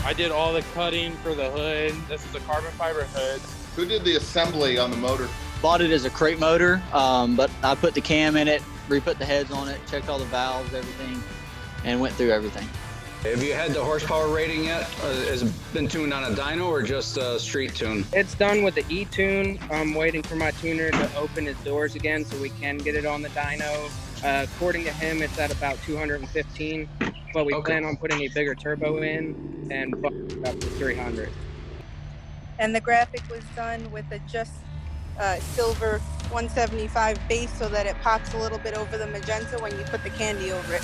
I did all the cutting for the hood. This is a carbon fiber hood. Who did the assembly on the motor? Bought it as a crate motor, but I put the cam in it, re-put the heads on it, checked all the valves, everything, and went through everything. Have you had the horsepower rating yet? Has it been tuned on a dyno or just a street tune? It's done with the E-tune. I'm waiting for my tuner to open his doors again so we can get it on the dyno. According to him, it's at about 215, but we plan on putting a bigger turbo in and bumping it up to 300. And the graphic was done with a just silver 175 base so that it pops a little bit over the magenta when you put the candy over it.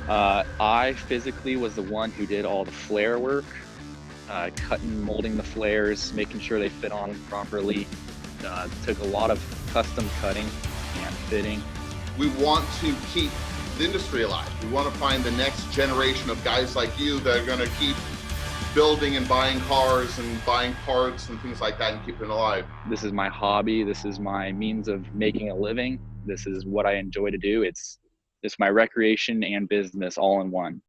I physically was the one who did all the flare work, cutting, molding the flares, making sure they fit on properly. Took a lot of custom cutting and fitting. We want to keep the industry alive. We want to find the next generation of guys like you that are going to keep building and buying cars and buying parts and things like that and keeping it alive. This is my hobby. This is my means of making a living. This is what I enjoy to do. It's my recreation and business all in one.